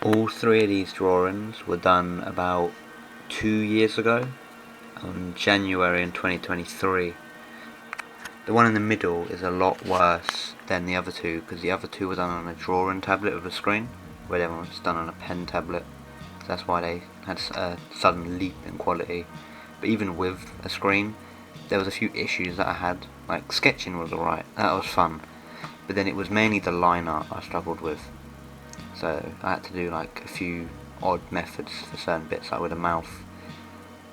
All three of these drawings were done about 2 years ago, on January in 2023. The one in the middle is a lot worse than the other two, because the other two were done on a drawing tablet with a screen, where the other one was done on a pen tablet. So that's why they had a sudden leap in quality. But even with a screen, there was a few issues that I had. Like, sketching was alright, that was fun, but then it was mainly the line art I struggled with. So I had to do like a few odd methods for certain bits, like with a mouth.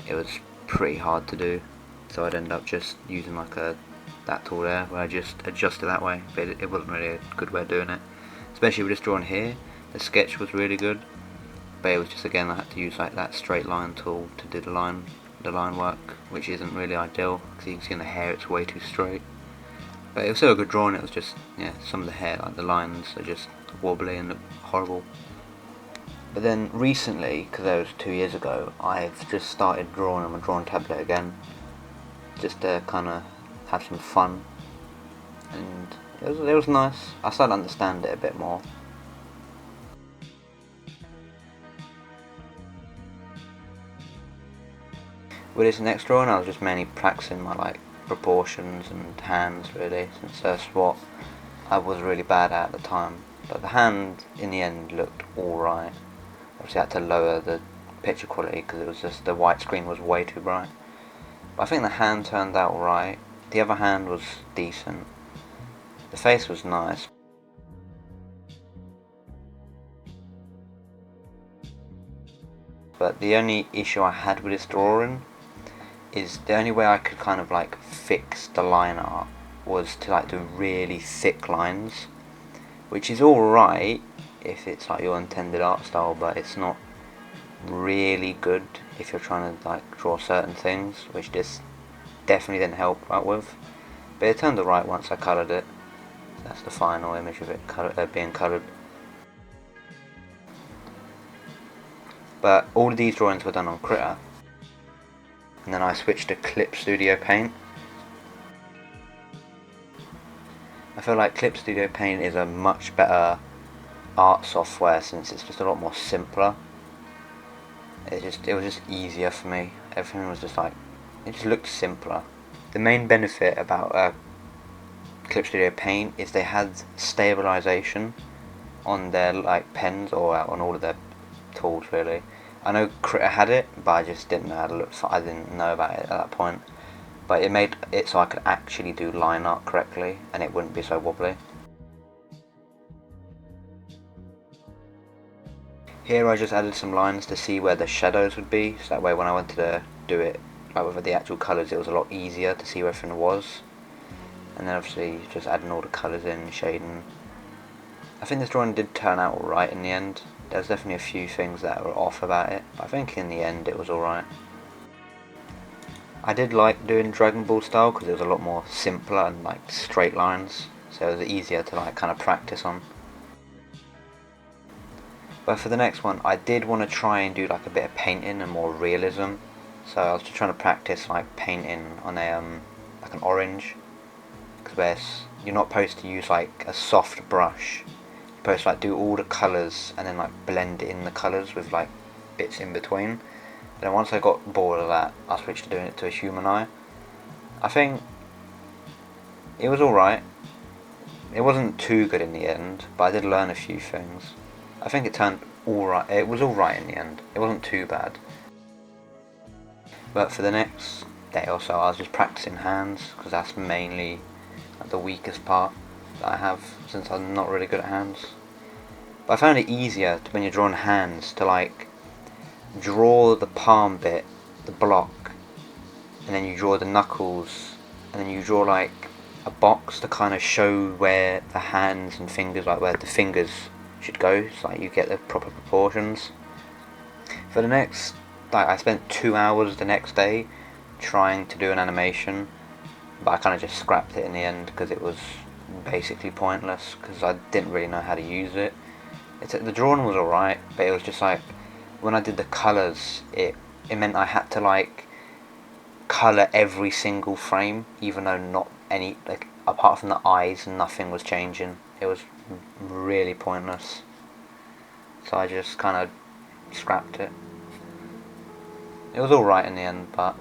It was pretty hard to do, so I'd end up just using like that tool there, where I just adjust it that way, but it wasn't really a good way of doing it. Especially with this drawing here, the sketch was really good, but it was just, again, I had to use like that straight line tool to do the line work, which isn't really ideal, because you can see in the hair it's way too straight. But it was still a good drawing. It was just, yeah, some of the hair, like the lines, are just wobbly and look horrible. But then recently, because that was 2 years ago, I've just started drawing on my drawing tablet again, just to kind of have some fun, and it was nice. I started to understand it a bit more. With this next drawing, I was just mainly practicing my like proportions and hands, really, since that's what I was really bad at the time. But the hand in the end looked alright. Obviously I had to lower the picture quality because it was just, the white screen was way too bright. But I think the hand turned out alright. The other hand was decent. The face was nice. But the only issue I had with this drawing is the only way I could kind of like fix the line art was to like do really thick lines, which is alright if it's like your intended art style, but it's not really good if you're trying to like draw certain things, which this definitely didn't help out with. But it turned alright once I coloured it. That's the final image of it being coloured. But all of these drawings were done on Critter, and then I switched to Clip Studio Paint. I feel like Clip Studio Paint is a much better art software, since it's just a lot more simpler. It was just easier for me. Everything was just like, it just looked simpler. The main benefit about Clip Studio Paint is they had stabilization on their like pens, or on all of their tools, really. I know Critter had it, but I just didn't know how to look for, I didn't know about it at that point. But it made it so I could actually do line art correctly, and it wouldn't be so wobbly. Here I just added some lines to see where the shadows would be, so that way when I wanted to do it like with the actual colours, it was a lot easier to see where everything was. And then obviously just adding all the colours in, shading. I think this drawing did turn out alright in the end. There's definitely a few things that were off about it, but I think in the end it was alright. I did like doing Dragon Ball style because it was a lot more simpler and like straight lines, so it was easier to like kind of practice on. But for the next one, I did want to try and do like a bit of painting and more realism. So I was just trying to practice like painting on a like an orange, because you're not supposed to use like a soft brush. You're supposed to like do all the colours and then like blend in the colours with like bits in between. But then once I got bored of that, I switched to doing it to a human eye. I think it was alright. It wasn't too good in the end, but I did learn a few things. I think it turned alright. It was alright in the end. It wasn't too bad. But for the next day or so, I was just practicing hands, because that's mainly like the weakest part that I have, since I'm not really good at hands. But I found it easier when you're drawing hands to like draw the palm bit, the block, and then you draw the knuckles, and then you draw like a box to kind of show where the hands and fingers, like where the fingers should go, so like you get the proper proportions. For the next, like I spent 2 hours the next day trying to do an animation, but I kind of just scrapped it in the end because it was basically pointless, because I didn't really know how to use it. The drawing was alright, but it was just like, when I did the colours, it meant I had to like colour every single frame, even though not any, like apart from the eyes, nothing was changing. It was really pointless. so I just kind of scrapped it. It was alright in the end, but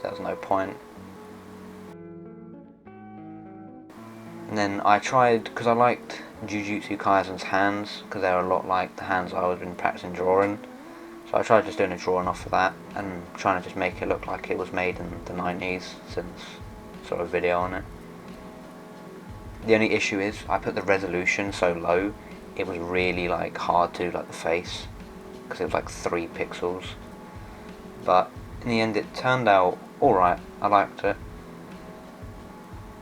there was no point. And then I tried, because I liked Jujutsu Kaisen's hands, because they're a lot like the hands I was been practicing drawing. So I tried just doing a drawing off of that, and trying to just make it look like it was made in the 90s, since sort of video on it. The only issue is, I put the resolution so low, it was really like hard to do like the face, because it was like 3 pixels. But in the end it turned out alright, I liked it.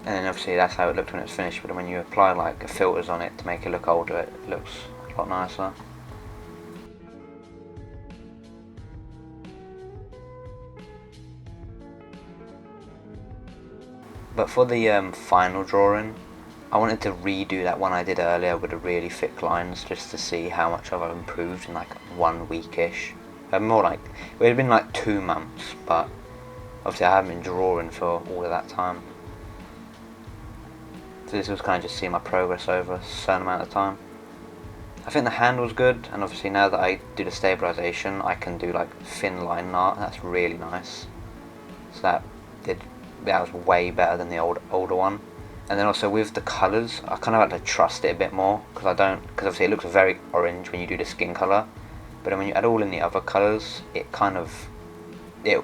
And then obviously that's how it looked when it was finished, but when you apply like filters on it to make it look older, it looks a lot nicer. But for the final drawing, I wanted to redo that one I did earlier with the really thick lines, just to see how much I've improved in like 1 week-ish. More like, it would have been like 2 months, but obviously I haven't been drawing for all of that time. So this was kind of just seeing my progress over a certain amount of time. I think the hand was good, and obviously now that I do the stabilisation, I can do like thin line art. That's really nice. So that was way better than the older one. And then also with the colours, I kind of had to trust it a bit more, because obviously it looks very orange when you do the skin colour, but then when you add all in the other colours, it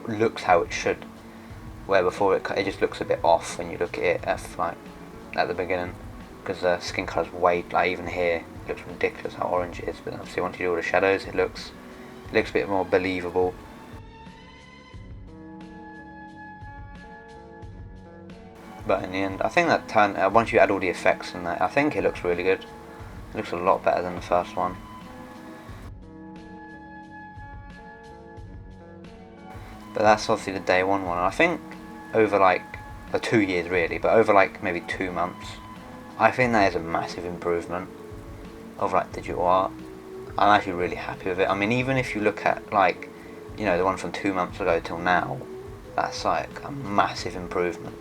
looks how it should. Where before it just looks a bit off when you look at it at the beginning, because the skin colour's way, like even here, it looks ridiculous how orange it is, but obviously once you do all the shadows, it looks a bit more believable. But in the end, I think that once you add all the effects in that, I think it looks really good. It looks a lot better than the first one. But that's obviously the day one, and I think over like, for 2 years really, but over like maybe 2 months, I think that is a massive improvement of like digital art. I'm actually really happy with it. I mean, even if you look at like, the one from 2 months ago till now, that's like a massive improvement.